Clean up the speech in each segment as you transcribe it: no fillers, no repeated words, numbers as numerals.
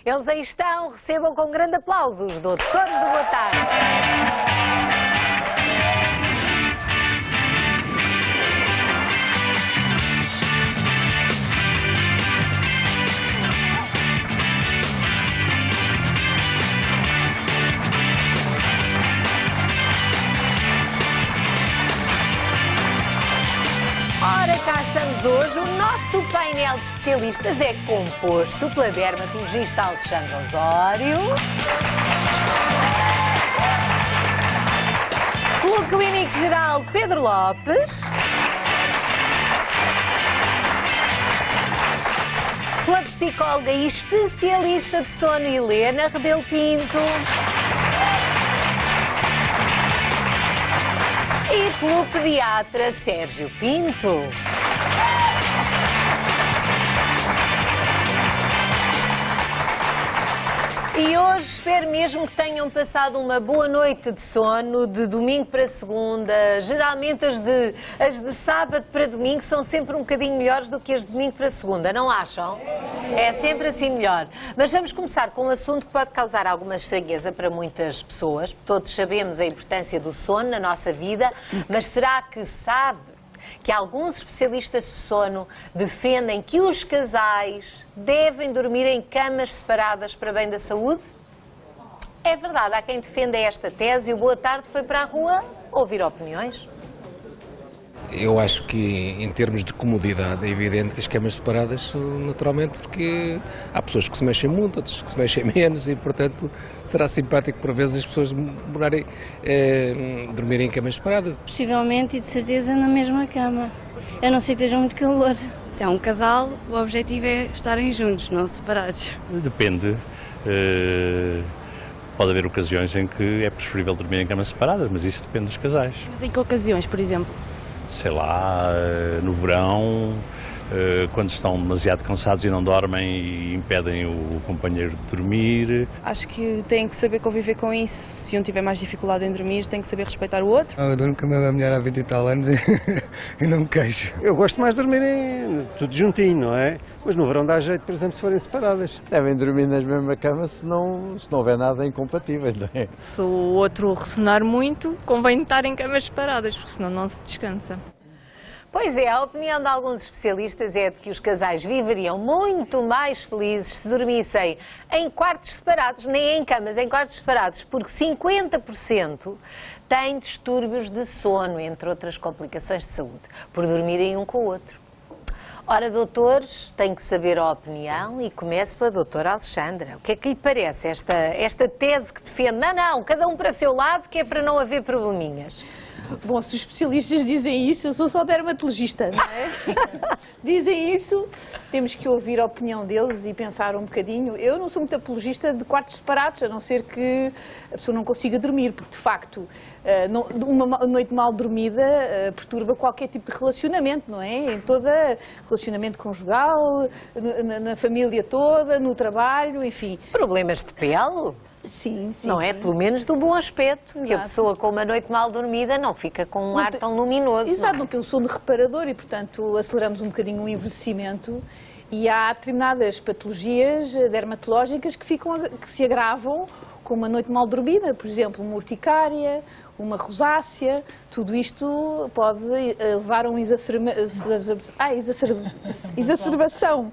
Eles aí estão, recebam com grande aplauso os doutores do Boa Tarde. Ora, cá estamos hoje. O nosso painel de especialistas é composto pela dermatologista Alexandra Osório, pelo clínico geral Pedro Lopes, pela psicóloga e especialista de sono Helena Rebelo Pinto e pelo pediatra Sérgio Pinto. E hoje espero mesmo que tenham passado uma boa noite de sono, de domingo para segunda. Geralmente as de sábado para domingo são sempre um bocadinho melhores do que as de domingo para segunda, não acham? É sempre assim melhor. Mas vamos começar com um assunto que pode causar alguma estranheza para muitas pessoas. Todos sabemos a importância do sono na nossa vida, mas será que sabe que alguns especialistas de sono defendem que os casais devem dormir em camas separadas para bem da saúde? É verdade, há quem defenda esta tese e o Boa Tarde foi para a rua ouvir opiniões. Eu acho que, em termos de comodidade, é evidente que as camas separadas são naturalmente, porque há pessoas que se mexem muito, outras que se mexem menos e, portanto, será simpático por vezes as pessoas dormirem em camas separadas. Possivelmente e de certeza na mesma cama, a não ser que esteja muito calor. Se é um casal, o objetivo é estarem juntos, não separados. Depende. Pode haver ocasiões em que é preferível dormir em camas separadas, mas isso depende dos casais. Mas em que ocasiões, por exemplo? Sei lá, no verão, quando estão demasiado cansados e não dormem e impedem o companheiro de dormir. Acho que tem que saber conviver com isso. Se um tiver mais dificuldade em dormir, tem que saber respeitar o outro. Eu durmo com a minha mulher há 20 e tal anos e não me queixo. Eu gosto mais de dormir tudo juntinho, não é? Mas no verão dá jeito, por exemplo, se forem separadas. Devem dormir na mesma cama se não houver nada incompatível, não é? Se o outro ressonar muito, convém estar em camas separadas, porque senão não se descansa. Pois é, a opinião de alguns especialistas é de que os casais viveriam muito mais felizes se dormissem em quartos separados, nem em camas, em quartos separados, porque 50% têm distúrbios de sono, entre outras complicações de saúde, por dormirem um com o outro. Ora, doutores, tenho que saber a opinião e começo pela doutora Alexandra. O que é que lhe parece esta tese que defende? Não, cada um para seu lado, que é para não haver probleminhas. Bom, se os especialistas dizem isso, eu sou só dermatologista, não é? Dizem isso, temos que ouvir a opinião deles e pensar um bocadinho. Eu não sou muito apologista de quartos separados, a não ser que a pessoa não consiga dormir, porque de facto uma noite mal dormida perturba qualquer tipo de relacionamento, não é? Em todo relacionamento conjugal, na família toda, no trabalho, enfim. Problemas de pele? Sim, não é? Pelo menos do bom aspecto, que a pessoa com uma noite mal dormida não fica com um ar tão luminoso. Exato, não tem um sono reparador e, portanto, aceleramos um bocadinho o envelhecimento e há determinadas patologias dermatológicas que se agravam com uma noite mal dormida, por exemplo, uma urticária, uma rosácea, tudo isto pode levar a uma exacerbação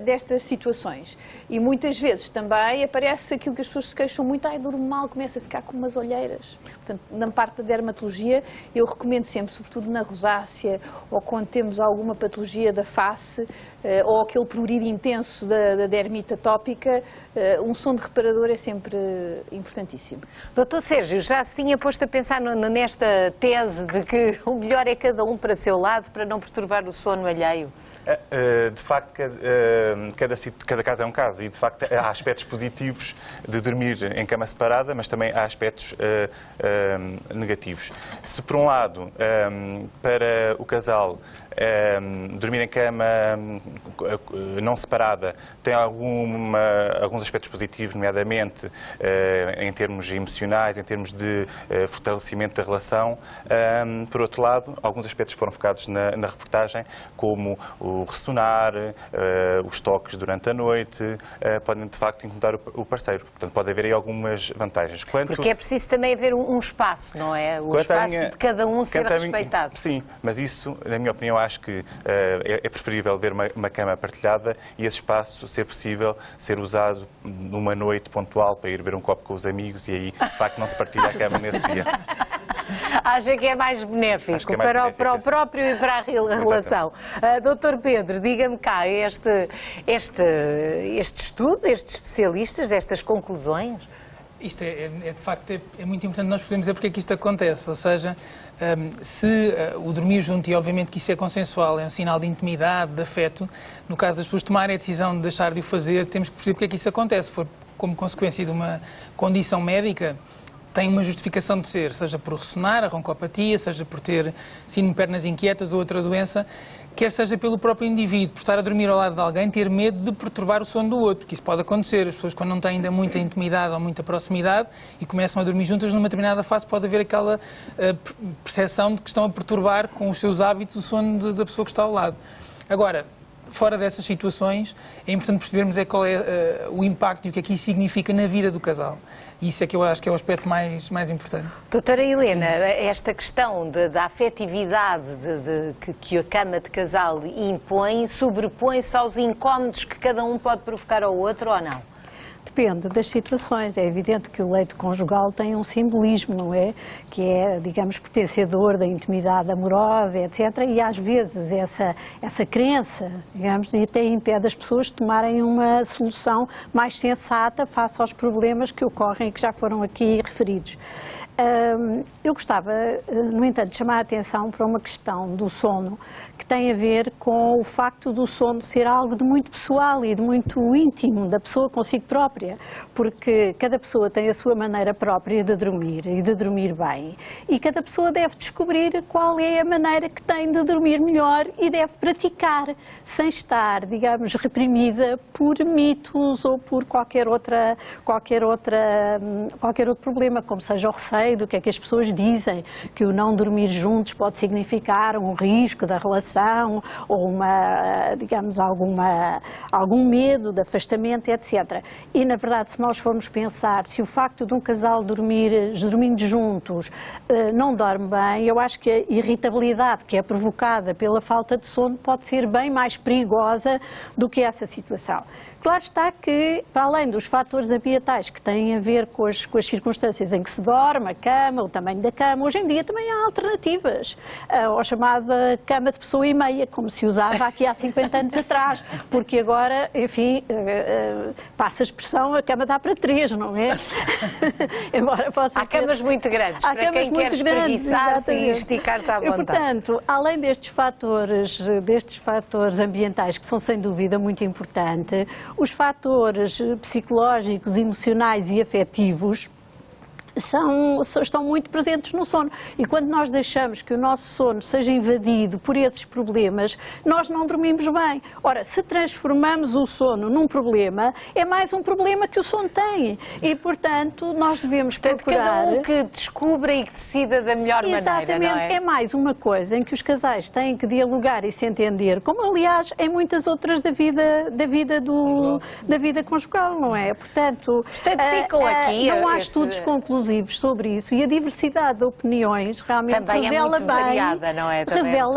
destas situações. E muitas vezes também aparece aquilo que as pessoas se queixam muito, durmo mal, começa a ficar com umas olheiras. Portanto, na parte da dermatologia, eu recomendo sempre, sobretudo na rosácea, ou quando temos alguma patologia da face, ou aquele prurido intenso da dermite atópica, um sono reparador é sempre importantíssimo. Doutor Sérgio, já se tinha posto a pensar nesta tese de que o melhor é cada um para seu lado para não perturbar o sono alheio? De facto, cada caso é um caso e, de facto, há aspectos positivos de dormir em cama separada, mas também há aspectos negativos. Se, por um lado, para o casal, dormir em cama não separada tem alguns aspectos positivos, nomeadamente em termos emocionais, em termos de de fortalecimento da relação. Por outro lado, alguns aspectos foram focados na reportagem, como o ressonar, os toques durante a noite, podem de facto incomodar o parceiro. Portanto, pode haver aí algumas vantagens. Porque é preciso também haver um espaço, não é? O espaço de cada um ser respeitado. Sim, mas isso, na minha opinião, acho que é preferível ver uma cama partilhada e esse espaço, ser possível, ser usado numa noite pontual para ir beber um copo com os amigos e aí, de facto, não se partilha a cama nesse dia. Acha que é mais benéfico para o próprio e para a relação. Dr. Pedro, diga-me cá, este estudo, estes especialistas, estas conclusões? Isto de facto é muito importante nós podemos dizer porque é que isto acontece, ou seja, se o dormir junto, e obviamente que isso é consensual, é um sinal de intimidade, de afeto, no caso das pessoas tomarem a decisão de deixar de o fazer, temos que perceber porque é que isso acontece. Se for como consequência de uma condição médica, tem uma justificação de ser, seja por ressonar, a roncopatia, seja por ter síndrome de pernas inquietas ou outra doença, quer seja pelo próprio indivíduo, por estar a dormir ao lado de alguém, ter medo de perturbar o sono do outro, que isso pode acontecer. As pessoas, quando não têm ainda muita intimidade ou muita proximidade e começam a dormir juntas, numa determinada fase pode haver aquela percepção de que estão a perturbar com os seus hábitos o sono da pessoa que está ao lado. Agora, fora dessas situações, é importante percebermos qual é o impacto e o que é que isso significa na vida do casal. E isso é que eu acho que é o aspecto mais importante. Doutora Helena, esta questão da afetividade que a cama de casal impõe, sobrepõe-se aos incómodos que cada um pode provocar ao outro ou não? Depende das situações. É evidente que o leito conjugal tem um simbolismo, não é? Que é, digamos, pertencedor da intimidade amorosa, etc. E às vezes essa crença, digamos, até impede as pessoas de tomarem uma solução mais sensata face aos problemas que ocorrem e que já foram aqui referidos. Eu gostava, no entanto, de chamar a atenção para uma questão do sono que tem a ver com o facto do sono ser algo de muito pessoal e de muito íntimo da pessoa consigo própria, porque cada pessoa tem a sua maneira própria de dormir e de dormir bem, e cada pessoa deve descobrir qual é a maneira que tem de dormir melhor e deve praticar, sem estar, digamos, reprimida por mitos ou por qualquer outro problema, como seja o receio do que é que as pessoas dizem, que o não dormir juntos pode significar um risco da relação ou algum medo de afastamento, etc. E, na verdade, se nós formos pensar, se o facto de um casal dormindo juntos não dorme bem, eu acho que a irritabilidade que é provocada pela falta de sono pode ser bem mais perigosa do que essa situação. Claro está que, para além dos fatores ambientais que têm a ver com as circunstâncias em que se dorme, a cama, o tamanho da cama, hoje em dia também há alternativas ao chamada cama de pessoa e meia, como se usava aqui há 50 anos atrás, porque agora, enfim, passa a expressão, a cama dá para 3, não é? Embora possa há camas muito grandes, para quem quer espreguiçar-se e esticar-se à vontade. Portanto, além destes fatores ambientais, que são sem dúvida muito importantes, os fatores psicológicos, emocionais e afetivos estão muito presentes no sono. E quando nós deixamos que o nosso sono seja invadido por esses problemas, nós não dormimos bem. Ora, se transformamos o sono num problema, é mais um problema que o sono tem. E, portanto, nós devemos procurar... Cada um que descubra e que decida da melhor maneira, exatamente, não é? É mais uma coisa em que os casais têm que dialogar e se entender, como, aliás, em muitas outras da vida conjugal, não é? Portanto, ficam aqui... não há estudos conclusivos sobre isso e a diversidade de opiniões realmente revela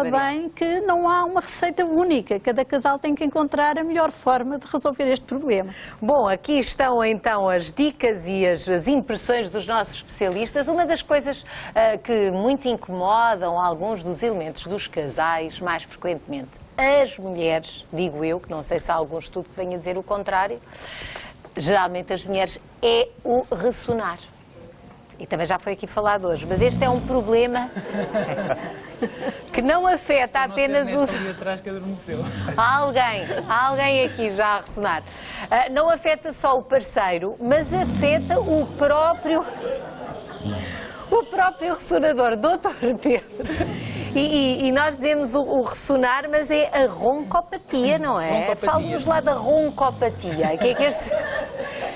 bem que não há uma receita única. Cada casal tem que encontrar a melhor forma de resolver este problema. Bom, aqui estão então as dicas e as impressões dos nossos especialistas. Uma das coisas que muito incomodam alguns dos elementos dos casais, mais frequentemente as mulheres, digo eu, que não sei se há algum estudo que venha dizer o contrário, geralmente as mulheres, é o ressonar. E também já foi aqui falado hoje, mas este é um problema que não afeta apenas o... Há alguém aqui já a ressonar. Não afeta só o parceiro, mas afeta o próprio ressonador. Doutor Pedro, e nós dizemos o ressonar, mas é a roncopatia, não é? Fala-nos lá da roncopatia. Que é que este...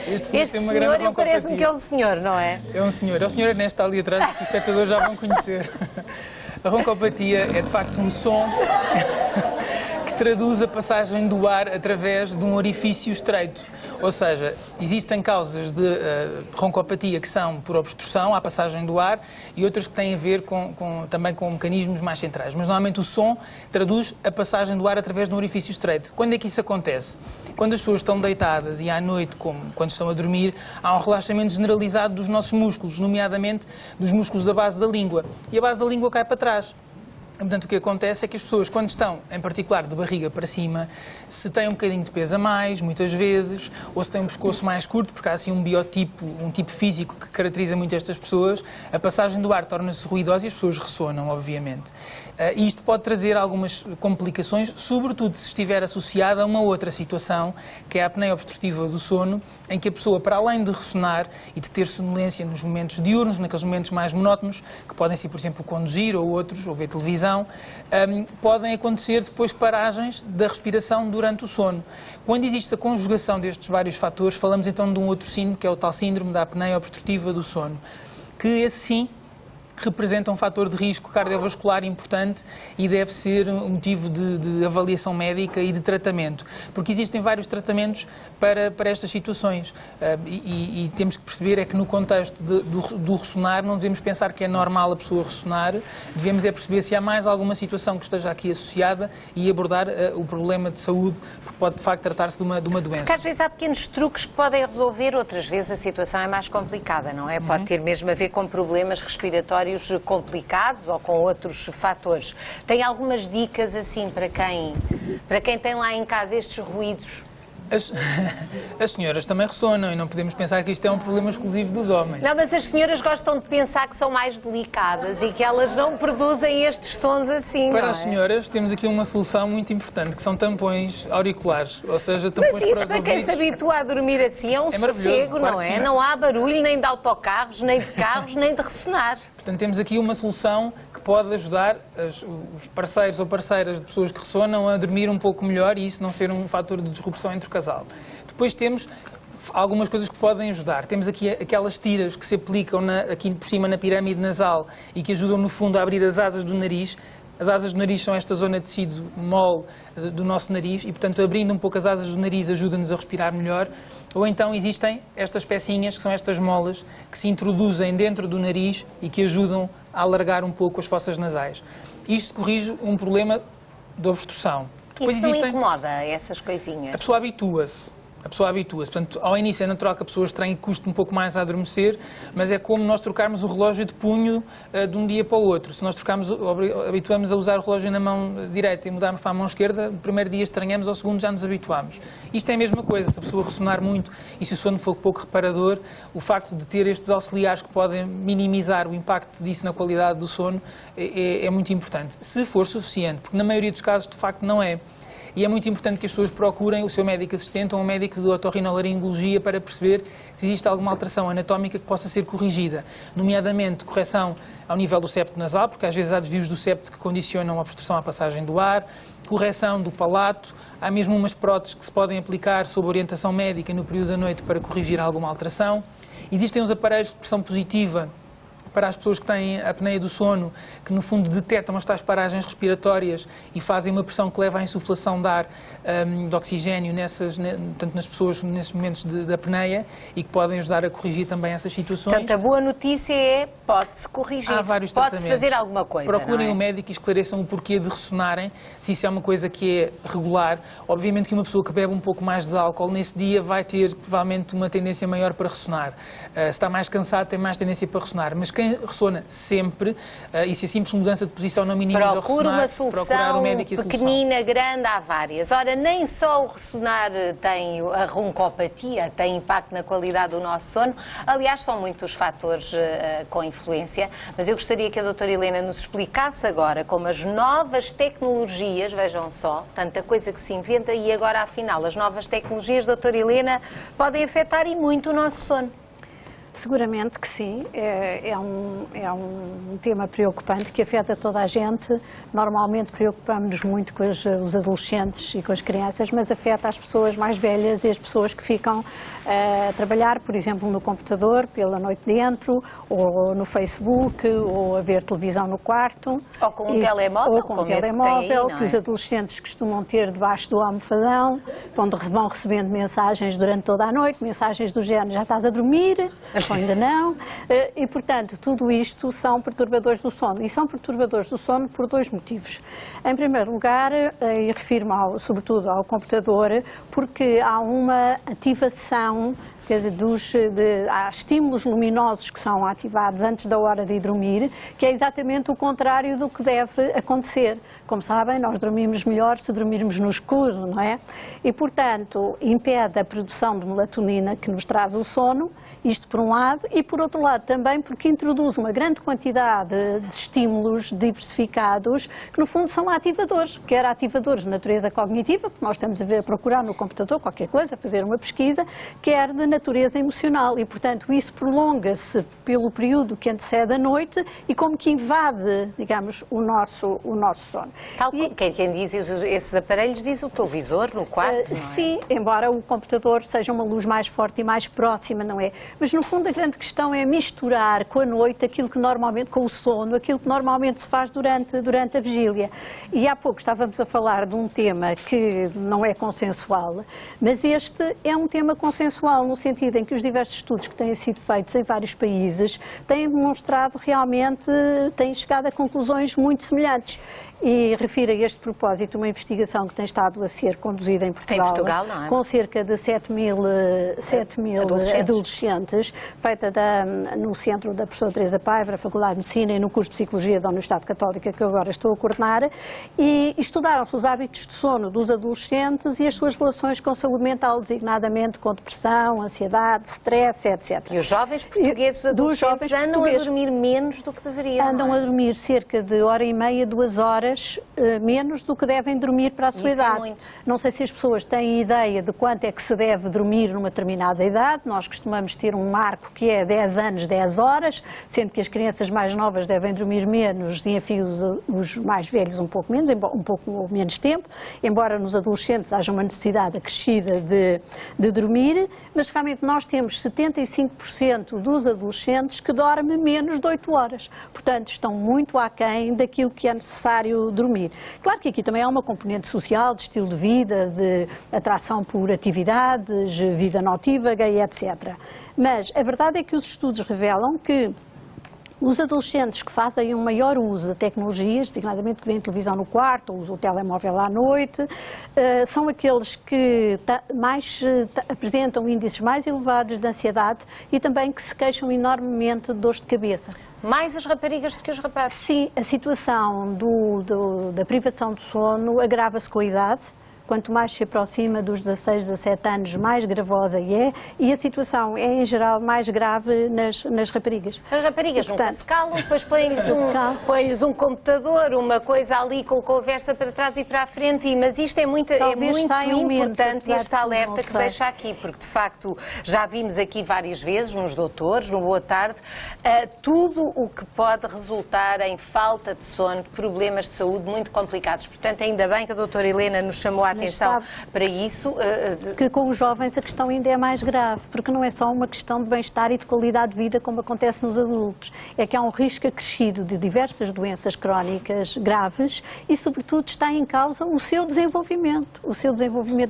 Este tem uma grande senhor, parece-me que é um senhor, não é? É um senhor. É o senhor Ernesto, está ali atrás, que os espectadores já vão conhecer. A roncopatia é, de facto, um som que traduz a passagem do ar através de um orifício estreito. Ou seja, existem causas de roncopatia que são por obstrução à passagem do ar e outras que têm a ver também com mecanismos mais centrais. Mas normalmente o som traduz a passagem do ar através de um orifício estreito. Quando é que isso acontece? Quando as pessoas estão deitadas e à noite, como quando estão a dormir, há um relaxamento generalizado dos nossos músculos, nomeadamente dos músculos da base da língua. E a base da língua cai para trás. Portanto, o que acontece é que as pessoas, quando estão, em particular, de barriga para cima, se têm um bocadinho de peso a mais, muitas vezes, ou se têm um pescoço mais curto, porque há assim um biotipo, um tipo físico que caracteriza muito estas pessoas, a passagem do ar torna-se ruidosa e as pessoas ressonam, obviamente. E isto pode trazer algumas complicações, sobretudo se estiver associada a uma outra situação, que é a apneia obstrutiva do sono, em que a pessoa, para além de ressonar e de ter sonolência nos momentos diurnos, naqueles momentos mais monótonos, que podem ser, por exemplo, conduzir ou outros, ou ver televisão, podem acontecer depois paragens da respiração durante o sono. Quando existe a conjugação destes vários fatores, falamos então de um outro síndrome, que é o tal síndrome da apneia obstrutiva do sono, que esse sim representa um fator de risco cardiovascular importante e deve ser um motivo de avaliação médica e de tratamento, porque existem vários tratamentos para estas situações e temos que perceber é que no contexto do ressonar não devemos pensar que é normal a pessoa ressonar, devemos é perceber se há mais alguma situação que esteja aqui associada e abordar o problema de saúde, porque pode de facto tratar-se de uma doença. Porque às vezes há pequenos truques que podem resolver, outras vezes a situação é mais complicada, não é? Pode ter mesmo a ver com problemas respiratórios complicados ou com outros fatores. Tem algumas dicas assim para quem tem lá em casa estes ruídos? As senhoras também ressonam e não podemos pensar que isto é um problema exclusivo dos homens. Não, mas as senhoras gostam de pensar que são mais delicadas e que elas não produzem estes sons assim, Para não as senhoras temos aqui uma solução muito importante, que são tampões auriculares, ou seja, tampões mas isso, para os para quem ouvidos. se habitua a dormir assim, é um sossego, claro não que é? sim. Não há barulho nem de autocarros, nem de carros, nem de ressonar. Portanto, temos aqui uma solução que pode ajudar os parceiros ou parceiras de pessoas que ressonam a dormir um pouco melhor e isso não ser um fator de disrupção entre o casal. Depois temos algumas coisas que podem ajudar. Temos aqui aquelas tiras que se aplicam aqui por cima na pirâmide nasal e que ajudam, no fundo, a abrir as asas do nariz. As asas do nariz são esta zona de tecido mole do nosso nariz e, portanto, abrindo um pouco as asas do nariz ajuda-nos a respirar melhor. Ou então existem estas pecinhas, que são estas molas, que se introduzem dentro do nariz e que ajudam a alargar um pouco as fossas nasais. Isto corrige um problema de obstrução. Depois isso não incomoda, essas coisinhas? A pessoa habitua-se. Portanto, ao início é natural que a pessoa estranhe e custe um pouco mais a adormecer, mas é como nós trocarmos o relógio de punho de um dia para o outro. Se nós habituamos a usar o relógio na mão direita e mudarmos para a mão esquerda, no primeiro dia estranhamos, ao segundo já nos habituamos. Isto é a mesma coisa, se a pessoa ressonar muito e se o sono for pouco reparador, o facto de ter estes auxiliares que podem minimizar o impacto disso na qualidade do sono é muito importante. Se for suficiente, porque na maioria dos casos de facto não é. E é muito importante que as pessoas procurem o seu médico assistente ou um médico de otorrinolaringologia para perceber se existe alguma alteração anatómica que possa ser corrigida, nomeadamente correção ao nível do septo nasal, porque às vezes há desvios do septo que condicionam a obstrução à passagem do ar, correção do palato, há mesmo umas próteses que se podem aplicar sob orientação médica no período da noite para corrigir alguma alteração. Existem os aparelhos de pressão positiva para as pessoas que têm a apneia do sono, que no fundo detectam as tais paragens respiratórias e fazem uma pressão que leva à insuflação de ar, de oxigênio, tanto nas pessoas nesses momentos de apneia e que podem ajudar a corrigir também essas situações. Portanto, a boa notícia é pode-se corrigir, há vários pode-se fazer alguma coisa. Procurem não é? um médico e esclareçam o porquê de ressonarem, se isso é uma coisa que é regular. Obviamente que uma pessoa que bebe um pouco mais de álcool nesse dia vai ter provavelmente uma tendência maior para ressonar. Se está mais cansado tem mais tendência para ressonar, mas quem ressona sempre, e se a simples mudança de posição não minimiza o ressonar, procurar um médico e a solução. Pequenina, grande, há várias. Ora, nem só o ressonar tem a roncopatia, tem impacto na qualidade do nosso sono. Aliás, são muitos fatores com influência, mas eu gostaria que a doutora Helena nos explicasse agora como as novas tecnologias, vejam só, tanta coisa que se inventa e agora, afinal, as novas tecnologias, doutora Helena, podem afetar e muito o nosso sono. Seguramente que sim, é um tema preocupante que afeta toda a gente. Normalmente preocupamos-nos muito com os adolescentes e com as crianças, mas afeta as pessoas mais velhas e as pessoas que ficam a trabalhar, por exemplo, no computador, pela noite dentro, ou no Facebook, ou a ver televisão no quarto. Ou com um telemóvel. Ou com um telemóvel, que os adolescentes costumam ter debaixo do almofadão, onde vão recebendo mensagens durante toda a noite, mensagens do género, já estás a dormir? Ou ainda não? E, portanto, tudo isto são perturbadores do sono. E são perturbadores do sono por dois motivos. Em primeiro lugar, e refiro-me sobretudo ao computador, porque há uma ativação, quer dizer, há estímulos luminosos que são ativados antes da hora de ir dormir, que é exatamente o contrário do que deve acontecer. Como sabem, nós dormimos melhor se dormirmos no escuro, não é? E, portanto, impede a produção de melatonina que nos traz o sono, isto por um lado, e por outro lado também porque introduz uma grande quantidade de estímulos diversificados que no fundo são ativadores, quer ativadores de natureza cognitiva, porque nós estamos a procurar no computador qualquer coisa, fazer uma pesquisa, quer de natureza emocional e, portanto, isso prolonga-se pelo período que antecede a noite e como que invade, digamos, o nosso sono. Tal como quem diz esses aparelhos diz o televisor no quarto, não é? Sim, embora o computador seja uma luz mais forte e mais próxima, não é? Mas no fundo a grande questão é misturar com a noite aquilo que normalmente, com o sono, aquilo que normalmente se faz durante a vigília. E há pouco estávamos a falar de um tema que não é consensual, mas este é um tema consensual no sentido em que os diversos estudos que têm sido feitos em vários países têm demonstrado realmente, têm chegado a conclusões muito semelhantes. E refiro a este propósito uma investigação que tem estado a ser conduzida em Portugal não é? Com cerca de 7 mil adolescentes, feita no centro da professora Teresa Paiva, Faculdade de Medicina e no curso de Psicologia da Universidade Católica, que eu agora estou a coordenar, e estudaram-se os hábitos de sono dos adolescentes e as suas relações com saúde mental, designadamente com depressão, ansiedade, stress, etc. E os jovens portugueses adolescentes andam a dormir menos do que deveriam. Andam a dormir cerca de 1h30, 2 horas menos do que devem dormir para a sua idade. Não sei se as pessoas têm ideia de quanto é que se deve dormir numa determinada idade. Nós costumamos ter um marco que é 10 anos, 10 horas, sendo que as crianças mais novas devem dormir menos e, enfim, os mais velhos um pouco menos tempo, embora nos adolescentes haja uma necessidade acrescida de dormir, mas realmente nós temos 75% dos adolescentes que dormem menos de 8 horas. Portanto, estão muito aquém daquilo que é necessário dormir. Claro que aqui também há uma componente social, de estilo de vida, de atração por atividades, vida notívaga e etc. Mas a verdade é que os estudos revelam que os adolescentes que fazem um maior uso de tecnologias, designadamente que veem televisão no quarto ou usam o telemóvel à noite, são aqueles que apresentam índices mais elevados de ansiedade e também que se queixam enormemente de dores de cabeça. Mais as raparigas do que os rapazes? Sim, a situação da privação de sono agrava-se com a idade. Quanto mais se aproxima dos 16, 17 anos, mais gravosa é, e a situação é, em geral, mais grave nas raparigas. As raparigas nunca se calam, depois põem-lhes um computador, uma coisa ali com conversa para trás e para a frente, mas isto é muito importante este alerta que deixa aqui, porque de facto já vimos aqui várias vezes, nos doutores, no Boa Tarde, tudo o que pode resultar em falta de sono, problemas de saúde muito complicados. Portanto, ainda bem que a doutora Helena nos chamou a atenção para isso. Que com os jovens a questão ainda é mais grave, porque não é só uma questão de bem-estar e de qualidade de vida como acontece nos adultos. É que há um risco acrescido de diversas doenças crónicas graves e, sobretudo, está em causa o seu desenvolvimento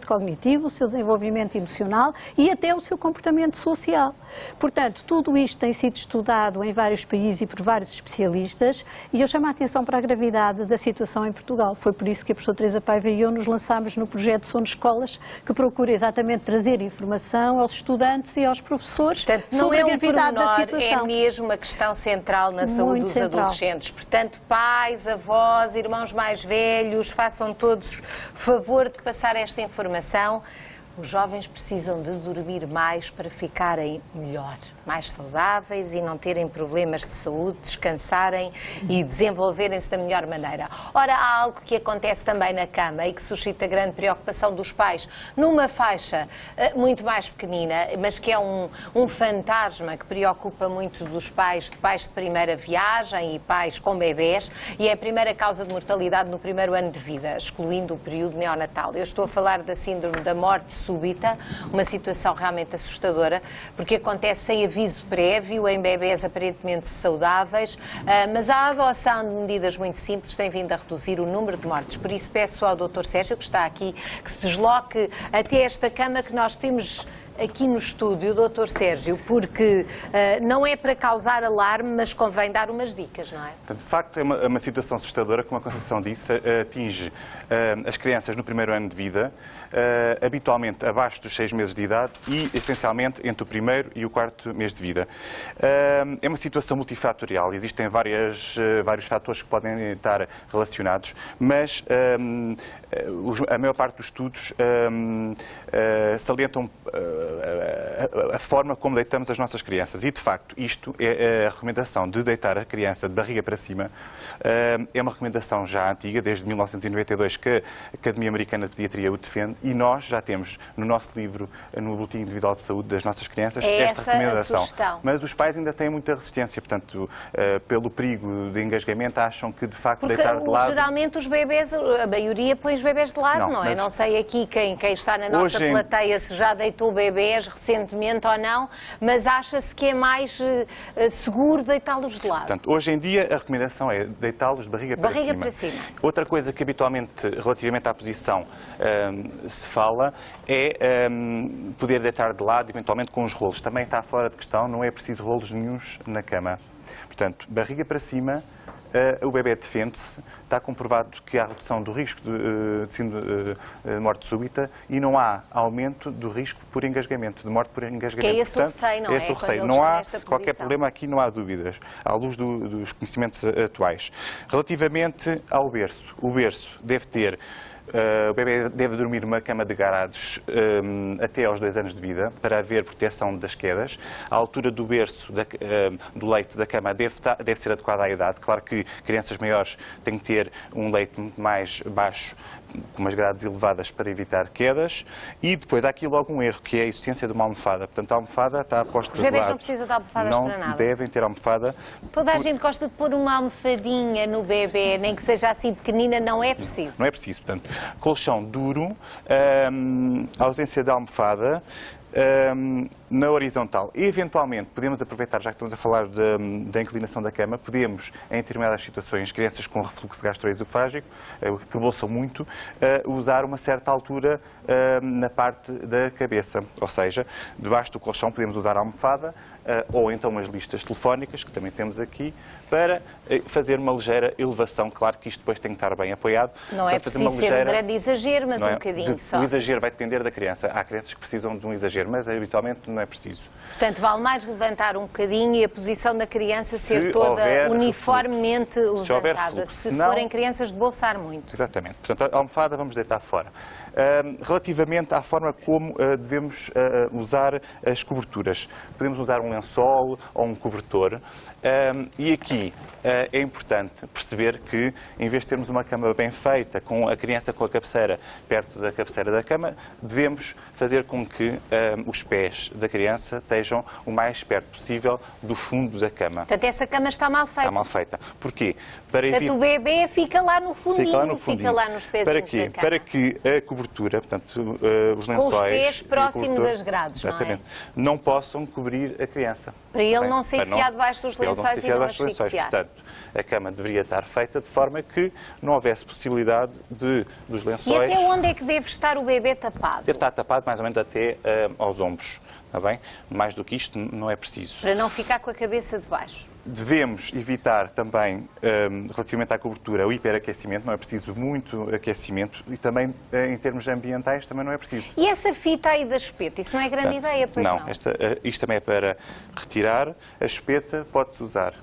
cognitivo, o seu desenvolvimento emocional e até o seu comportamento social. Portanto, tudo isto tem sido estudado em vários países e por vários especialistas e eu chamo a atenção para a gravidade da situação em Portugal. Foi por isso que a professora Teresa Paiva e eu nos lançámos no projeto Sono Escolas, que procura exatamente trazer informação aos estudantes e aos professores sobre a gravidade da situação. É mesmo uma questão central na saúde dos adolescentes. Portanto, pais, avós, irmãos mais velhos, façam todos favor de passar esta informação. Os jovens precisam de dormir mais para ficarem melhor, mais saudáveis e não terem problemas de saúde, descansarem e desenvolverem-se da melhor maneira. Ora, há algo que acontece também na cama e que suscita grande preocupação dos pais, numa faixa muito mais pequenina, mas que é um fantasma que preocupa muito dos pais de primeira viagem e pais com bebés, e é a primeira causa de mortalidade no primeiro ano de vida, excluindo o período neonatal. Eu estou a falar da síndrome da morte súbita, uma situação realmente assustadora, porque acontece sem aviso prévio, em bebés aparentemente saudáveis, mas a adoção de medidas muito simples tem vindo a reduzir o número de mortes. Por isso peço ao Dr. Sérgio, que está aqui, que se desloque até esta cama que nós temos aqui no estúdio, Dr. Sérgio, porque não é para causar alarme, mas convém dar umas dicas, não é? De facto, é uma situação assustadora, como a Conceição disse, atinge as crianças no primeiro ano de vida, habitualmente abaixo dos 6 meses de idade e, essencialmente, entre o primeiro e o quarto mês de vida. É uma situação multifatorial, existem vários fatores que podem estar relacionados, mas a maior parte dos estudos salientam a forma como deitamos as nossas crianças. E, de facto, isto é a recomendação de deitar a criança de barriga para cima. É uma recomendação já antiga, desde 1992, que a Academia Americana de Pediatria o defende, e nós já temos no nosso livro, no Boletim Individual de Saúde das nossas crianças, esta recomendação. Mas os pais ainda têm muita resistência, portanto, pelo perigo de engasgamento, acham que, de facto, porque deitar de lado... geralmente os bebés, a maioria põe os bebés de lado, não é? Não sei aqui quem está na nossa plateia se já deitou bebés recentemente ou não, mas acha-se que é mais seguro deitá-los de lado. Portanto, hoje em dia a recomendação é deitá-los de barriga para cima. Outra coisa que habitualmente, relativamente à posição, se fala é poder deitar de lado, eventualmente com os rolos. Também está fora de questão, não é preciso rolos nenhuns na cama. Portanto, barriga para cima, o bebê defende-se, está comprovado que há redução do risco de morte súbita e não há aumento do risco por engasgamento, de morte por engasgamento. Que é esse o receio, não é? Esse o receio. Não há qualquer problema aqui, não há dúvidas, à luz dos conhecimentos atuais. Relativamente ao berço, o berço deve ter... O bebê deve dormir numa cama de garados até aos 2 anos de vida, para haver proteção das quedas. A altura do berço, do leito da cama, deve ser adequada à idade. Claro que crianças maiores têm que ter um leito muito mais baixo, com umas grades elevadas para evitar quedas. E depois há aqui logo um erro, que é a existência de uma almofada. Portanto, a almofada está posta de lado. Os bebés não precisam de almofadas para nada. Não devem ter almofada. Toda a gente gosta de pôr uma almofadinha no bebê, nem que seja assim pequenina, não é preciso. Não é preciso, portanto, colchão duro, ausência de almofada, na horizontal. E, eventualmente, podemos aproveitar, já que estamos a falar da inclinação da cama, podemos, em determinadas situações, crianças com refluxo gastroesofágico, que bolsam muito, usar uma certa altura na parte da cabeça. Ou seja, debaixo do colchão podemos usar a almofada, ou então umas listas telefónicas, que também temos aqui, para fazer uma ligeira elevação. Claro que isto depois tem que estar bem apoiado. Não é preciso ser um grande exagero, mas um bocadinho só. O exagero vai depender da criança. Há crianças que precisam de um exagero, mas habitualmente não é preciso. Portanto, vale mais levantar um bocadinho e a posição da criança ser toda uniformemente levantada. Se forem crianças de bolsar muito. Exatamente. Portanto, a almofada vamos deitar fora. Relativamente à forma como devemos usar as coberturas. Podemos usar um lençol ou um cobertor. E aqui é importante perceber que, em vez de termos uma cama bem feita, com a criança com a cabeceira perto da cabeceira da cama, devemos fazer com que os pés da criança estejam o mais perto possível do fundo da cama. Portanto, essa cama está mal feita. Está mal feita. Porquê? Portanto, o bebê fica lá no fundinho, fica lá nos pés da cama. Para que a cobertura, portanto, os lençóis... Com os pés próximos das grades, exatamente, não possão cobrir a criança. Para ele não ser enfiado debaixo dos lençóis e não asfixiar. Portanto, a cama deveria estar feita de forma que não houvesse possibilidade dos lençóis... E até onde é que deve estar o bebê tapado? Deve estar tapado mais ou menos até aos ombros, está bem? Mais do que isto não é preciso. Para não ficar com a cabeça de baixo. Devemos evitar também, relativamente à cobertura, o hiperaquecimento, não é preciso muito aquecimento, e também, em termos ambientais, também não é preciso. E essa fita aí da espeta, isso não é grande ideia, pois não? Não, isto também é para retirar. A espeta pode-se usar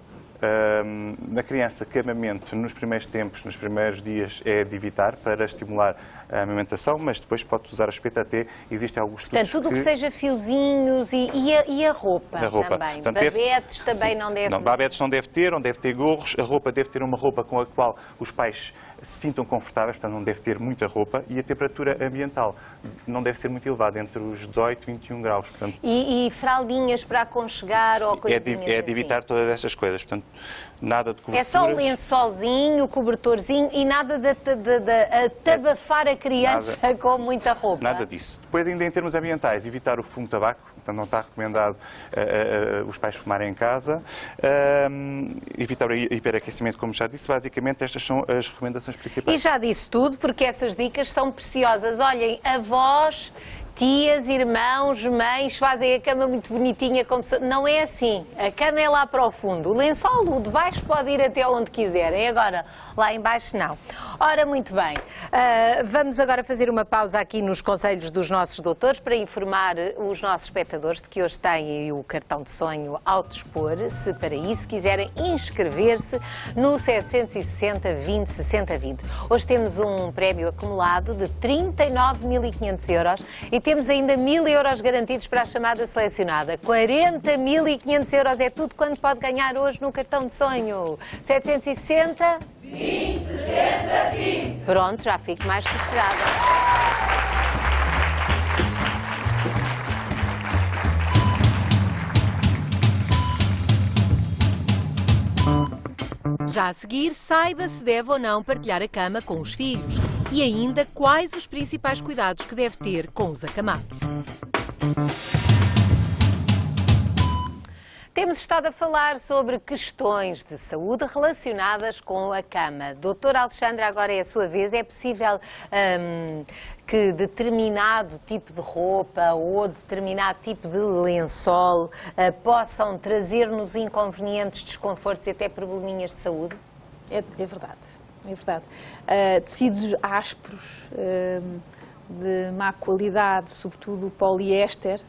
Na criança, que amamento nos primeiros tempos, nos primeiros dias, é de evitar para estimular a amamentação, mas depois pode-se usar a chupeta até, existem alguns estudos. Portanto, tudo o que seja fiozinhos e a roupa, também. Portanto, babetes também não deve... Não, babetes não deve ter gorros, a roupa deve ter uma roupa com a qual os pais se sintam confortáveis, portanto não deve ter muita roupa, e a temperatura ambiental não deve ser muito elevada, entre os 18 e 21 graus. Portanto, e fraldinhas para aconchegar ou coisas assim? É de evitar todas essas coisas, portanto, nada de coberturas. É só o lençolzinho, o cobertorzinho e nada de atabafar a criança com muita roupa? Nada disso. Depois, ainda em termos ambientais, evitar o fumo de tabaco, portanto não está recomendado os pais fumarem em casa, evitar o hiperaquecimento, como já disse, basicamente estas são as recomendações principais. E já disse tudo, porque essas dicas são preciosas. Olhem, avós, tias, irmãos, mães fazem a cama muito bonitinha, como se... Não é assim. A cama é lá para o fundo. O lençol, o de baixo, pode ir até onde quiserem. Agora, lá em baixo, não. Ora, muito bem. Vamos agora fazer uma pausa aqui nos conselhos dos nossos doutores para informar os nossos espectadores de que hoje têm o cartão de sonho ao dispor, se para isso quiserem inscrever-se no 760 20 60 20. Hoje temos um prémio acumulado de 39.500 euros e temos ainda 1.000 euros garantidos para a chamada selecionada. 40.500 euros é tudo quanto pode ganhar hoje no cartão de sonho. 760 20 60 20. Pronto, já fico mais sossegada. Já a seguir, saiba se deve ou não partilhar a cama com os filhos e ainda quais os principais cuidados que deve ter com os acamados. Temos estado a falar sobre questões de saúde relacionadas com a cama. Doutora Alexandra, agora é a sua vez. É possível que determinado tipo de roupa ou determinado tipo de lençol possam trazer-nos inconvenientes, desconfortos e até probleminhas de saúde? É verdade. É verdade. Tecidos ásperos, de má qualidade, sobretudo o poliéster,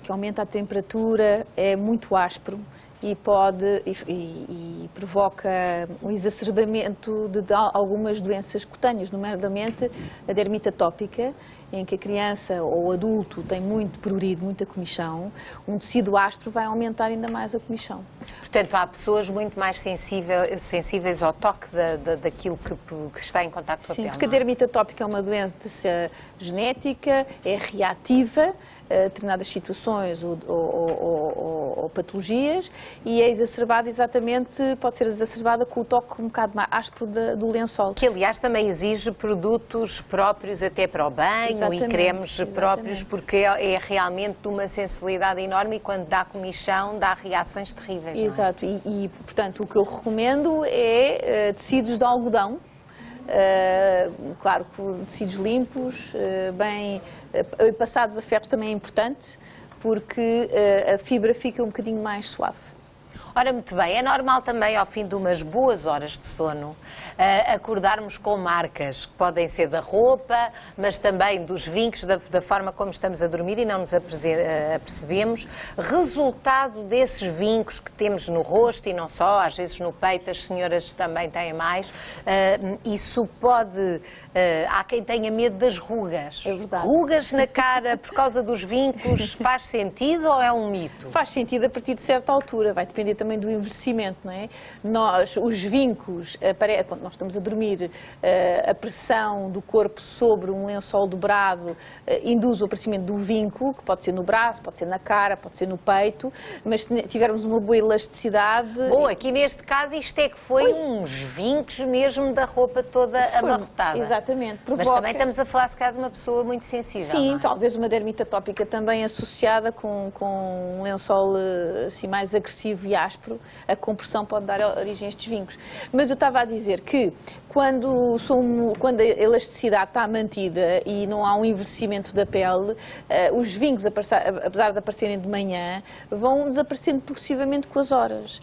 que aumenta a temperatura, é muito áspero e provoca um exacerbamento de algumas doenças cutâneas, nomeadamente a dermite atópica, em que a criança ou o adulto tem muito prurido, muita comichão. Um tecido áspero vai aumentar ainda mais a comichão. Portanto, há pessoas muito mais sensíveis ao toque daquilo que está em contato com a pele. Sim, porque a dermite atópica é uma doença genética, é reativa a determinadas situações ou patologias e é exacerbada pode ser exacerbada com o toque um bocado mais áspero do lençol. Que, aliás, também exige produtos próprios até para o banho e cremes próprios, porque é realmente de uma sensibilidade enorme e quando dá comichão dá reações terríveis. Exato, portanto, o que eu recomendo é tecidos de algodão. Claro, tecidos limpos, bem passados a ferro também é importante, porque a fibra fica um bocadinho mais suave. Ora, muito bem, é normal também, ao fim de umas boas horas de sono, acordarmos com marcas que podem ser da roupa, mas também dos vincos, da forma como estamos a dormir e não nos apercebemos. Resultado desses vincos que temos no rosto e não só, às vezes no peito, as senhoras também têm mais, isso pode... há quem tenha medo das rugas. É verdade. Rugas na cara por causa dos vincos, faz sentido ou é um mito? Faz sentido a partir de certa altura, vai depender também do envelhecimento, não é? Os vincos, quando nós estamos a dormir, a pressão do corpo sobre um lençol dobrado induz o aparecimento do vinco, que pode ser no braço, pode ser na cara, pode ser no peito, mas se tivermos uma boa elasticidade... Bom, aqui neste caso isto é que foi uns vincos mesmo da roupa toda amarrotada. Exatamente. Mas também estamos a falar, se calhar, de uma pessoa muito sensível. Sim, talvez uma dermite atópica também associada com um lençol assim, mais agressivo e áspero, a compressão pode dar origem a estes vincos. Mas eu estava a dizer que quando a elasticidade está mantida e não há um envelhecimento da pele, os vincos, apesar de aparecerem de manhã, vão desaparecendo progressivamente com as horas.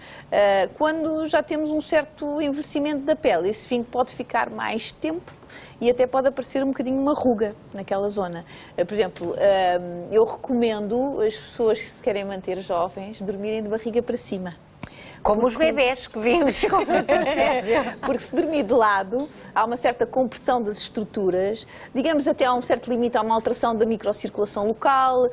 Quando já temos um certo envelhecimento da pele, esse vinco pode ficar mais tempo e até pode aparecer um bocadinho uma ruga naquela zona. Por exemplo, eu recomendo as pessoas que se querem manter jovens dormirem de barriga para cima. Como os bebés que vimos com Porque se dormir de lado, há uma certa compressão das estruturas, digamos até há um certo limite, há uma alteração da microcirculação local,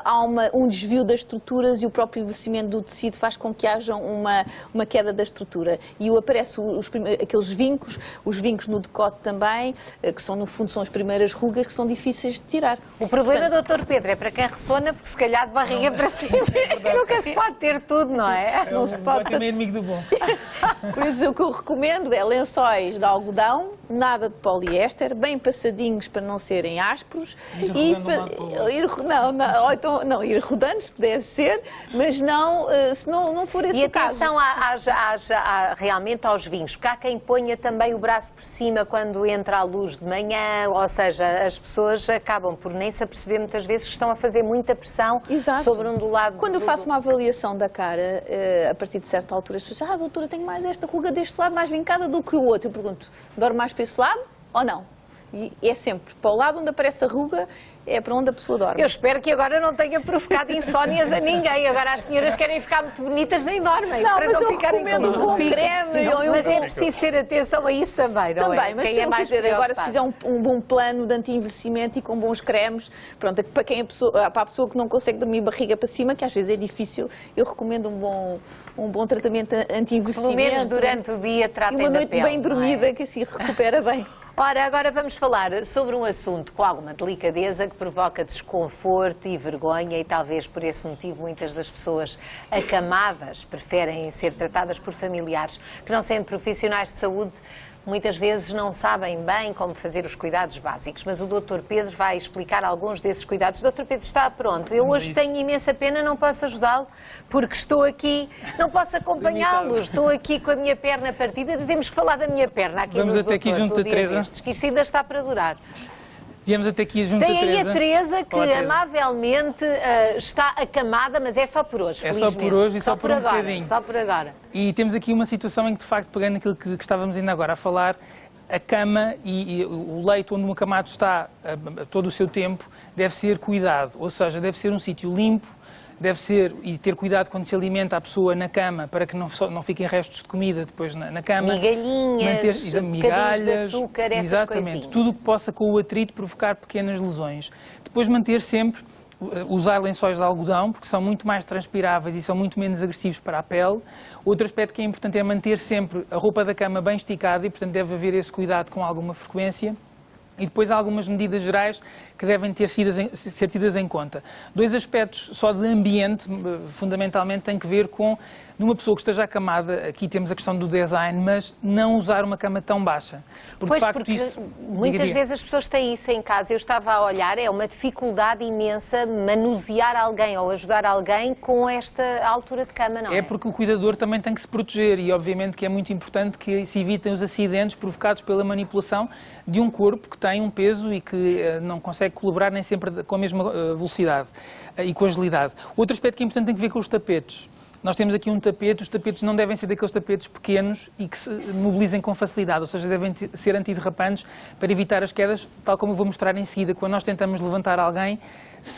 há um desvio das estruturas e o próprio envelhecimento do tecido faz com que haja uma queda da estrutura. E aparecem aqueles vincos, os vincos no decote também, que são no fundo são as primeiras rugas que são difíceis de tirar. O problema, Dr. Pedro, é para quem ressona, porque se calhar de barriga para cima nunca se pode ter tudo, não é? Não se pode ter inimigo do bom. Por isso o que eu recomendo é lençóis de algodão, nada de poliéster, bem passadinhos para não serem ásperos ir rodando se puder ser, mas não, se não for esse o caso. E atenção realmente aos vinhos, porque há quem ponha também o braço por cima quando entra a luz de manhã, ou seja, as pessoas acabam por nem se aperceber muitas vezes que estão a fazer muita pressão sobre um do lado. Quando eu faço uma avaliação da cara, a partir de certa altura, as pessoas doutora, tenho mais esta ruga deste lado mais vincada do que o outro. Eu pergunto, dorme mais para esse lado ou não? E é sempre para o lado onde aparece a ruga, é para onde a pessoa dorme. Eu espero que agora não tenha provocado insónias a ninguém. Agora as senhoras querem ficar muito bonitas, nem dormem. Não, para mas não eu ficarem recomendo um bom creme. Mas é preciso ter atenção a isso também, não é? Também, mas quem é mais agora se fizer um bom plano de anti-envelhecimento e com bons cremes, pronto, para a pessoa que não consegue dormir barriga para cima, que às vezes é difícil, eu recomendo um bom tratamento anti-envelhecimento. Pelo menos durante o dia tratem da pele. E uma noite bem dormida, que assim recupera bem. Ora, agora vamos falar sobre um assunto com alguma delicadeza que provoca desconforto e vergonha e talvez por esse motivo muitas das pessoas acamadas preferem ser tratadas por familiares que não sendo profissionais de saúde muitas vezes não sabem bem como fazer os cuidados básicos, mas o Dr. Pedro vai explicar alguns desses cuidados. Dr. Pedro está pronto. Eu hoje tenho imensa pena, não posso ajudá-lo, porque estou aqui, não posso acompanhá-lo, estou aqui com a minha perna partida. Temos que falar da minha perna aqui. Vamos até aqui junto da Teresa. Que isto ainda está para durar. Viemos até aqui junto a Teresa. Tem aí a Teresa que amavelmente está acamada, mas é só por hoje. É só por hoje e só por um bocadinho. Só por agora. E temos aqui uma situação em que, de facto, pegando naquilo que estávamos ainda agora a falar, a cama e o leito onde um acamado está todo o seu tempo deve ser cuidado, ou seja, deve ser um sítio limpo, deve ser, e ter cuidado quando se alimenta a pessoa na cama para que não fiquem restos de comida depois na cama. Migalhinhas, migalhas, de açúcar, exatamente, tudo o que possa com o atrito provocar pequenas lesões. Depois manter sempre, usar lençóis de algodão, porque são muito mais transpiráveis e são muito menos agressivos para a pele. Outro aspecto que é importante é manter sempre a roupa da cama bem esticada e, portanto, deve haver esse cuidado com alguma frequência. E depois há algumas medidas gerais que devem ser tidas em conta. Dois aspectos só de ambiente, fundamentalmente, têm que ver com, numa pessoa que esteja acamada, aqui temos a questão do design, mas não usar uma cama tão baixa. Porque muitas vezes as pessoas têm isso em casa. Eu estava a olhar, é uma dificuldade imensa manusear alguém ou ajudar alguém com esta altura de cama, não é? É porque o cuidador também tem que se proteger e, obviamente, que é muito importante que se evitem os acidentes provocados pela manipulação de um corpo que tem um peso e que não consegue colaborar nem sempre com a mesma velocidade e com agilidade. Outro aspecto que é importante tem que ver com os tapetes. Nós temos aqui um tapete, os tapetes não devem ser daqueles tapetes pequenos e que se mobilizem com facilidade, ou seja, devem ser antiderrapantes para evitar as quedas, tal como eu vou mostrar em seguida. Quando nós tentamos levantar alguém,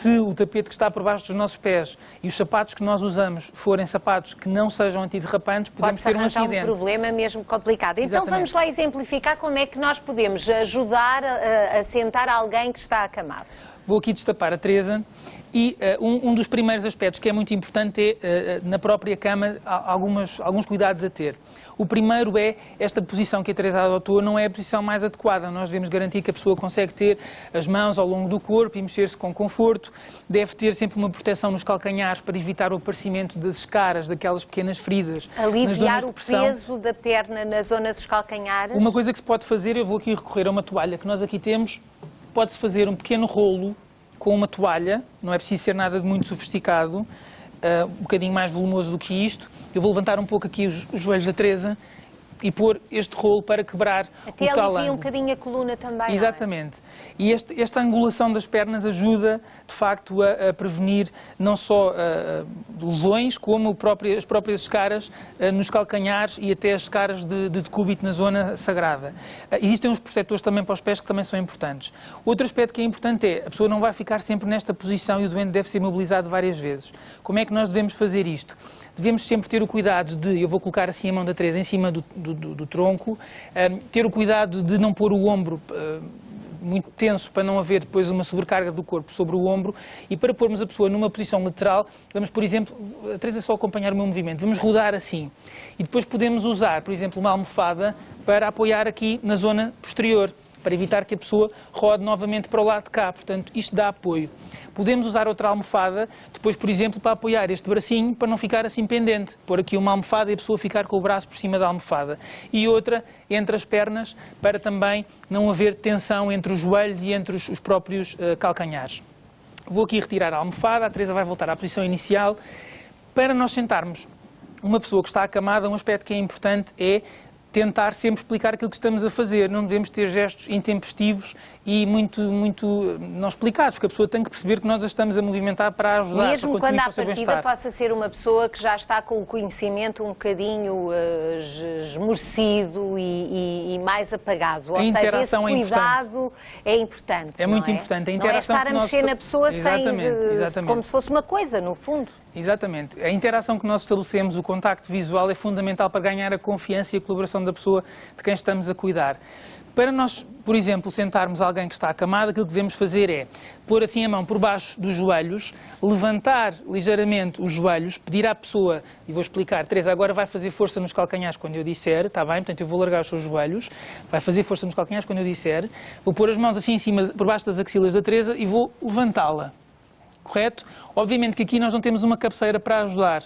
se o tapete que está por baixo dos nossos pés e os sapatos que nós usamos forem sapatos que não sejam antiderrapantes, podemos ter um acidente. Um problema mesmo complicado. Então Exatamente. Vamos lá exemplificar como é que nós podemos ajudar a sentar alguém que está acamado. Vou aqui destapar a Teresa e um dos primeiros aspectos que é muito importante é, na própria cama, alguns cuidados a ter. O primeiro é esta posição que a Teresa adotou não é a posição mais adequada. Nós devemos garantir que a pessoa consegue ter as mãos ao longo do corpo e mexer-se com conforto. Deve ter sempre uma proteção nos calcanhares para evitar o aparecimento das escaras, daquelas pequenas feridas. Aliviar o peso da perna na zona dos calcanhares. Uma coisa que se pode fazer, eu vou aqui recorrer a uma toalha que nós aqui temos. Pode-se fazer um pequeno rolo com uma toalha, não é preciso ser nada de muito sofisticado, um bocadinho mais volumoso do que isto. Eu vou levantar um pouco aqui os joelhos da Teresa e pôr este rolo para quebrar até o tal alivia ângulo. um bocadinho a coluna também. Exatamente. E esta angulação das pernas ajuda, de facto, a prevenir não só lesões, como as próprias escaras nos calcanhares e até as escaras de decúbito na zona sagrada. Existem uns protetores também para os pés que também são importantes. Outro aspecto que é importante é, a pessoa não vai ficar sempre nesta posição e o doente deve ser mobilizado várias vezes. Como é que nós devemos fazer isto? Devemos sempre ter o cuidado de, eu vou colocar assim a mão da Teresa em cima do tronco, ter o cuidado de não pôr o ombro muito tenso para não haver depois uma sobrecarga do corpo sobre o ombro, e para pormos a pessoa numa posição lateral, vamos, por exemplo, a Teresa só acompanhar o meu movimento, vamos rodar assim, e depois podemos usar, por exemplo, uma almofada para apoiar aqui na zona posterior, para evitar que a pessoa rode novamente para o lado de cá. Portanto, isto dá apoio. Podemos usar outra almofada, depois, por exemplo, para apoiar este bracinho, para não ficar assim pendente. Pôr aqui uma almofada e a pessoa ficar com o braço por cima da almofada. E outra entre as pernas, para também não haver tensão entre os joelhos e entre os próprios calcanhares. Vou aqui retirar a almofada, a Teresa vai voltar à posição inicial. Para nós sentarmos uma pessoa que está acamada, um aspecto que é importante é tentar sempre explicar aquilo que estamos a fazer. Não devemos ter gestos intempestivos e muito não explicados, porque a pessoa tem que perceber que nós a estamos a movimentar para ajudar. Mesmo quando à partida possa ser uma pessoa que já está com o conhecimento um bocadinho esmorecido e mais apagado. Ou seja, esse cuidado é importante. É muito importante. A interação não é estar a mexer na pessoa exatamente. Como se fosse uma coisa, no fundo. Exatamente. A interação que nós estabelecemos, o contacto visual, é fundamental para ganhar a confiança e a colaboração da pessoa de quem estamos a cuidar. Para nós, por exemplo, sentarmos alguém que está acamado, aquilo que devemos fazer é pôr assim a mão por baixo dos joelhos, levantar ligeiramente os joelhos, pedir à pessoa, e vou explicar, Teresa, agora vai fazer força nos calcanhares quando eu disser, está bem? Portanto, eu vou largar os seus joelhos, vai fazer força nos calcanhares quando eu disser, vou pôr as mãos assim em cima, por baixo das axilas da Teresa e vou levantá-la. Correto? Obviamente que aqui nós não temos uma cabeceira para ajudar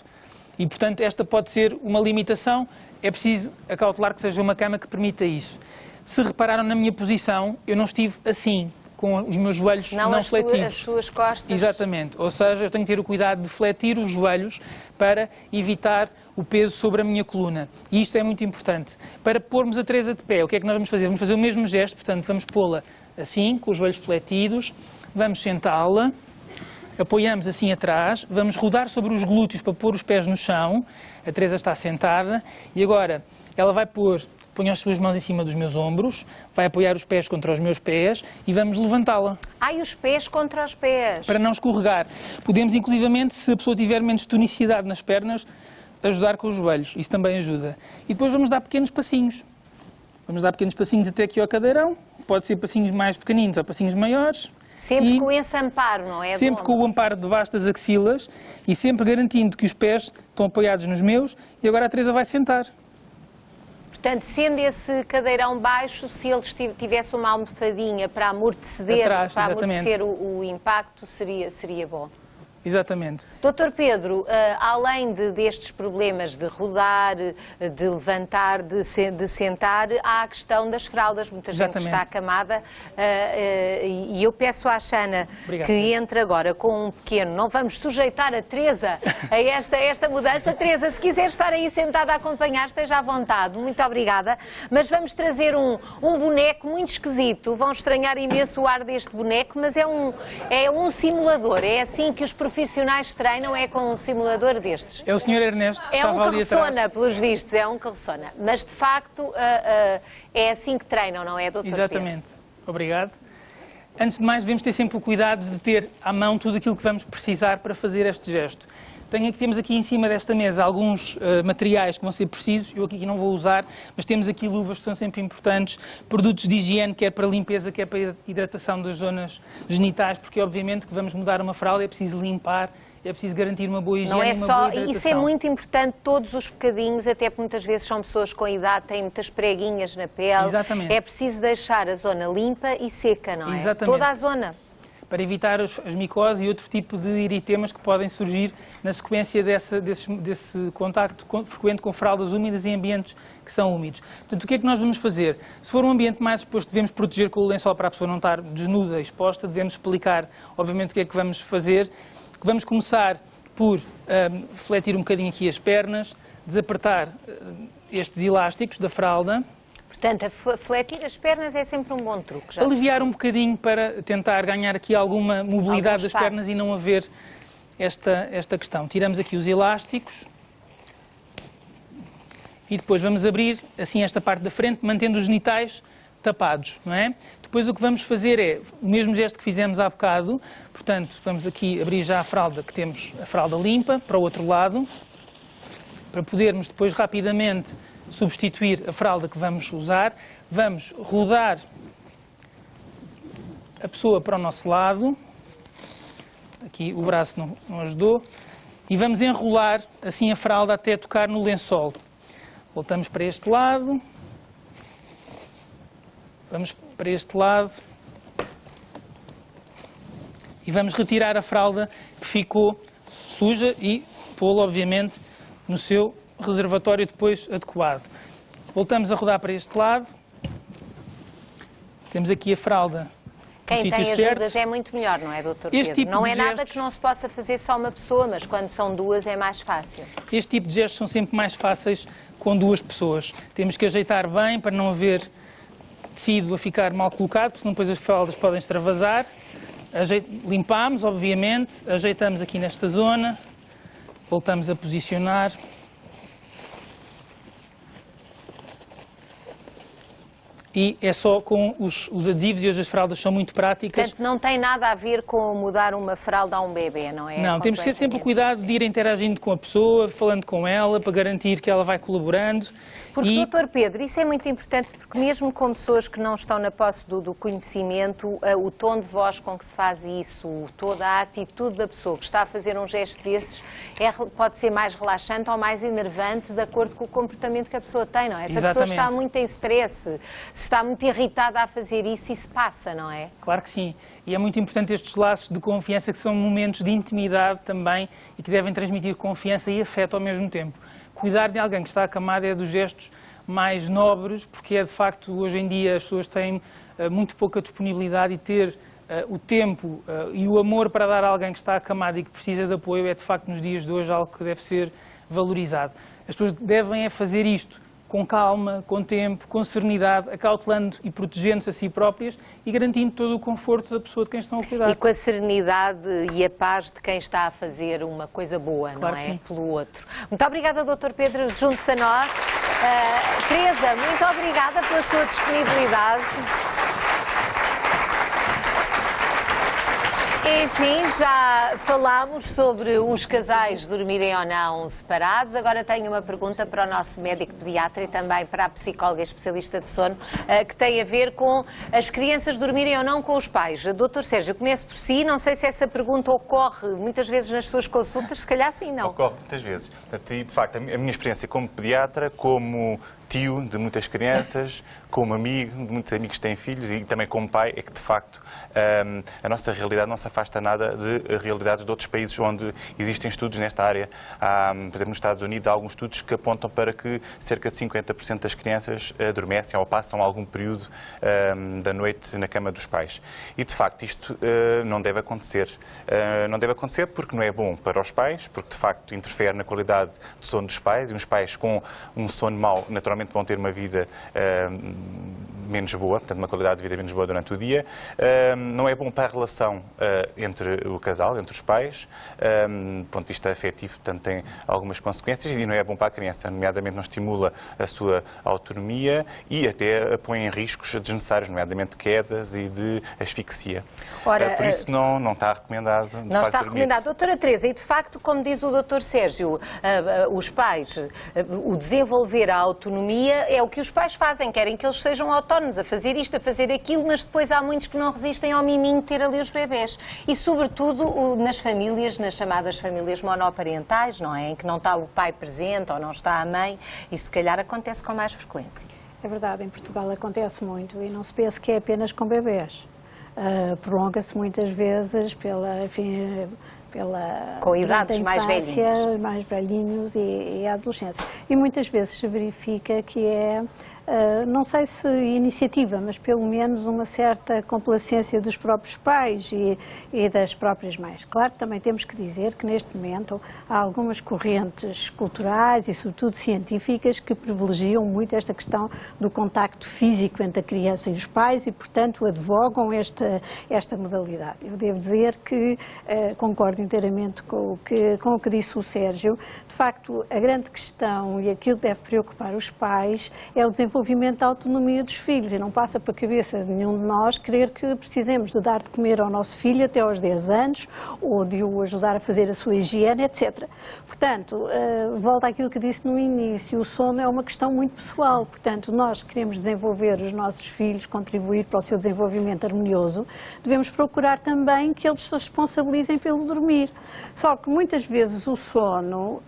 e, portanto, esta pode ser uma limitação. É preciso acautelar que seja uma cama que permita isso. Se repararam na minha posição, eu não estive assim, com os meus joelhos não fletidos. As suas costas. Exatamente. Ou seja, eu tenho que ter o cuidado de fletir os joelhos para evitar o peso sobre a minha coluna. E isto é muito importante. Para pormos a Teresa de pé, o que é que nós vamos fazer? Vamos fazer o mesmo gesto, portanto, vamos pô-la assim, com os joelhos fletidos, vamos sentá-la. Apoiamos assim atrás, vamos rodar sobre os glúteos para pôr os pés no chão. A Teresa está sentada e agora ela vai põe as suas mãos em cima dos meus ombros, vai apoiar os pés contra os meus pés e vamos levantá-la. Ai, os pés contra os pés. Para não escorregar. Podemos, inclusivamente, se a pessoa tiver menos tonicidade nas pernas, ajudar com os joelhos. Isso também ajuda. E depois vamos dar pequenos passinhos. Vamos dar pequenos passinhos até aqui ao cadeirão. Pode ser passinhos mais pequeninos ou passinhos maiores. Sempre com esse amparo, não é? Sempre com o amparo debaixo das axilas e sempre garantindo que os pés estão apoiados nos meus. E agora a Teresa vai sentar. Portanto, sendo esse cadeirão baixo, se ele tivesse uma almofadinha para amortecer, atrás, para amortecer o impacto, seria bom. Exatamente. Dr. Pedro, além destes problemas de rodar, de levantar, de sentar, há a questão das fraldas. Muita gente está acamada e eu peço à Xana que entre agora com um pequeno. Não vamos sujeitar a Teresa a esta mudança. Teresa, se quiser estar aí sentada a acompanhar, esteja à vontade. Muito obrigada. Mas vamos trazer um boneco muito esquisito. Vão estranhar imenso o ar deste boneco, mas é um simulador. É assim que os profissionais treinam, é com um simulador destes. É o Sr. Ernesto que estava ali atrás. É um que ressona, pelos vistos, é um que ressona. Mas, de facto, é assim que treinam, não é, Dr. Exatamente. Pedro? Obrigado. Antes de mais, devemos ter sempre o cuidado de ter à mão tudo aquilo que vamos precisar para fazer este gesto. Temos aqui em cima desta mesa alguns materiais que vão ser precisos, eu aqui não vou usar, mas temos aqui luvas que são sempre importantes, produtos de higiene, quer para limpeza, quer para hidratação das zonas genitais, porque obviamente que vamos mudar uma fralda, é preciso limpar, é preciso garantir uma boa higiene e uma boa hidratação. Isso é muito importante, todos os bocadinhos, até porque muitas vezes são pessoas com idade, têm muitas preguinhas na pele. Exatamente. É preciso deixar a zona limpa e seca, não é? Exatamente. Toda a zona. Para evitar as micoses e outro tipo de eritemas que podem surgir na sequência desse contacto frequente com fraldas úmidas em ambientes que são úmidos. Portanto, o que é que nós vamos fazer? Se for um ambiente mais exposto, devemos proteger com o lençol para a pessoa não estar desnuda, exposta. Devemos explicar, obviamente, o que é que vamos fazer. Vamos começar por fletir um bocadinho aqui as pernas, desapertar estes elásticos da fralda. Portanto, fletir as pernas é sempre um bom truque. Aliviar um bocadinho para tentar ganhar aqui alguma mobilidade das pernas e não haver esta questão. Tiramos aqui os elásticos e depois vamos abrir assim esta parte da frente, mantendo os genitais tapados, não é? Depois o que vamos fazer é o mesmo gesto que fizemos há bocado, portanto, vamos aqui abrir já a fralda, que temos a fralda limpa, para o outro lado, para podermos depois rapidamente substituir a fralda que vamos usar. Vamos rodar a pessoa para o nosso lado, aqui o braço não ajudou, e vamos enrolar assim a fralda até tocar no lençol. Voltamos para este lado, vamos para este lado e vamos retirar a fralda que ficou suja e pô-la, obviamente, no seu reservatório depois adequado. Voltamos a rodar para este lado. Temos aqui a fralda. Quem tem ajudas é muito melhor, não é, Dr. Pedro? Tipo não é nada que não se possa fazer só uma pessoa, mas quando são duas é mais fácil. Este tipo de gestos são sempre mais fáceis com duas pessoas. Temos que ajeitar bem para não haver tecido a ficar mal colocado, porque senão depois as fraldas podem extravasar. Limpamos, obviamente, ajeitamos aqui nesta zona, voltamos a posicionar. E é só com os adesivos, e hoje as fraldas são muito práticas. Portanto, não tem nada a ver com mudar uma fralda a um bebê, não é? Não, temos que ter sempre o cuidado de ir interagindo com a pessoa, falando com ela, para garantir que ela vai colaborando. Porque, Dr. Pedro, isso é muito importante, porque mesmo com pessoas que não estão na posse do conhecimento, o tom de voz com que se faz isso, toda a atitude da pessoa que está a fazer um gesto desses, pode ser mais relaxante ou mais enervante, de acordo com o comportamento que a pessoa tem, não é? Se a pessoa está muito em stress, se está muito irritada a fazer isso passa, não é? Claro que sim. E é muito importante estes laços de confiança, que são momentos de intimidade também e que devem transmitir confiança e afeto ao mesmo tempo. Cuidar de alguém que está acamado é dos gestos mais nobres, porque é de facto, hoje em dia, as pessoas têm muito pouca disponibilidade, e ter o tempo e o amor para dar a alguém que está acamado e que precisa de apoio é de facto nos dias de hoje algo que deve ser valorizado. As pessoas devem fazer isto com calma, com tempo, com serenidade, acautelando e protegendo-se a si próprias e garantindo todo o conforto da pessoa de quem estão a cuidar. E com a serenidade e a paz de quem está a fazer uma coisa boa, claro, não é? Sim. Pelo outro. Muito obrigada, Dr. Pedro, junto-se a nós. Teresa, muito obrigada pela sua disponibilidade. Enfim, já falámos sobre os casais dormirem ou não separados. Agora tenho uma pergunta para o nosso médico pediatra e também para a psicóloga especialista de sono, que tem a ver com as crianças dormirem ou não com os pais. Dr. Sérgio, eu começo por si. Não sei se essa pergunta ocorre muitas vezes nas suas consultas, se calhar sim, não. Ocorre muitas vezes. E, de facto, a minha experiência como pediatra, como tio de muitas crianças, como amigo de muitos amigos que têm filhos e também como pai, é que, de facto, a nossa realidade não se afasta nada de realidades de outros países onde existem estudos nesta área. Por exemplo, nos Estados Unidos há alguns estudos que apontam para que cerca de 50% das crianças adormecem ou passam algum período da noite na cama dos pais. E, de facto, isto não deve acontecer. Não deve acontecer porque não é bom para os pais, porque, de facto, interfere na qualidade do sono dos pais, e os pais com um sono mau, naturalmente, vão ter uma vida menos boa, portanto, uma qualidade de vida menos boa durante o dia. Não é bom para a relação entre o casal, entre os pais, do ponto de vista afetivo, portanto, tem algumas consequências, e não é bom para a criança, nomeadamente não estimula a sua autonomia e até põe em riscos desnecessários, nomeadamente quedas e de asfixia. Ora, por isso não está recomendado. Não está recomendado. Doutora Teresa, e de facto, como diz o Dr. Sérgio, os pais, o desenvolver a autonomia é o que os pais fazem, querem que eles sejam autónomos a fazer isto, a fazer aquilo, mas depois há muitos que não resistem ao miminho de ter ali os bebés. E sobretudo nas famílias, nas chamadas famílias monoparentais, não é? Em que não está o pai presente ou não está a mãe, e se calhar acontece com mais frequência. É verdade, em Portugal acontece muito, e não se pensa que é apenas com bebés. Prolonga-se muitas vezes com idades mais velhinhos. Mais velhinhos e a adolescência. E muitas vezes se verifica que é não sei se iniciativa, mas pelo menos uma certa complacência dos próprios pais e das próprias mães. Claro que também temos que dizer que neste momento há algumas correntes culturais e sobretudo científicas que privilegiam muito esta questão do contacto físico entre a criança e os pais e, portanto, advogam esta modalidade. Eu devo dizer que concordo inteiramente com o que disse o Sérgio. De facto, a grande questão e aquilo que deve preocupar os pais é o desenvolvimento da autonomia dos filhos e não passa para a cabeça de nenhum de nós querer que precisemos de dar de comer ao nosso filho até aos 10 anos ou de o ajudar a fazer a sua higiene, etc. Portanto, volta àquilo que disse no início, o sono é uma questão muito pessoal, portanto, nós queremos desenvolver os nossos filhos, contribuir para o seu desenvolvimento harmonioso, devemos procurar também que eles se responsabilizem pelo dormir. Só que muitas vezes o sono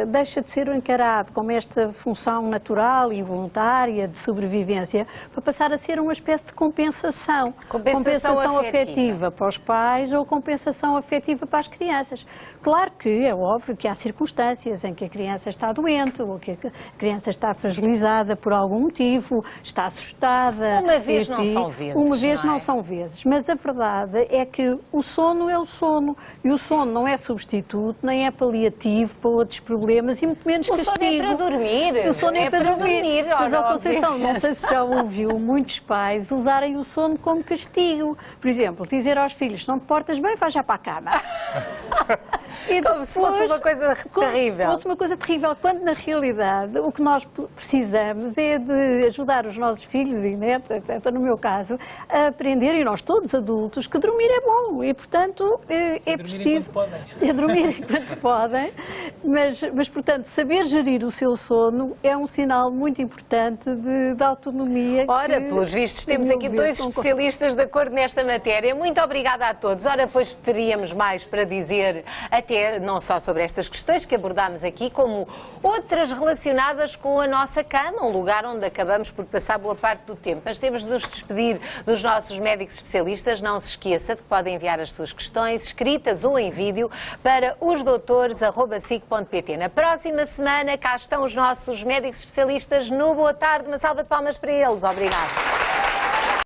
deixa de ser encarado como esta função natural e involuntária de sobrevivência para passar a ser uma espécie de compensação. Compensação afetiva para os pais ou compensação afetiva para as crianças. Claro que é óbvio que há circunstâncias em que a criança está doente ou que a criança está fragilizada por algum motivo, está assustada. Uma vez não são vezes. Uma vez não são vezes. Mas a verdade é que o sono é o sono. E o sono não é substituto, nem é paliativo para outros problemas e muito menos castigo. O sono é para dormir. O sono é para dormir. Mas, ó Conceição, não sei se já ouviu muitos pais usarem o sono como castigo. Por exemplo, dizer aos filhos, não te portas bem, vai já para a cama. E como se fosse uma coisa terrível. Como se fosse uma coisa terrível, quando na realidade o que nós precisamos é de ajudar os nossos filhos e netos, etc., no meu caso, a aprender, e nós todos adultos, que dormir é bom e, portanto, é preciso... É dormir enquanto podem, mas, portanto, saber gerir o seu sono é um sinal muito importante de autonomia. Ora, pelos vistos, temos aqui dois especialistas de acordo nesta matéria. Muito obrigada a todos. Ora, pois teríamos mais para dizer, até não só sobre estas questões que abordámos aqui, como outras relacionadas com a nossa cama, um lugar onde acabamos por passar boa parte do tempo. Mas temos de nos despedir dos nossos médicos especialistas. Não se esqueça de que podem enviar as suas questões, escritas ou em vídeo, para osdoutores@sic.pt. Na próxima semana, cá estão os nossos médicos especialistas no Boa Tarde. Uma salva de palmas para eles. Obrigada.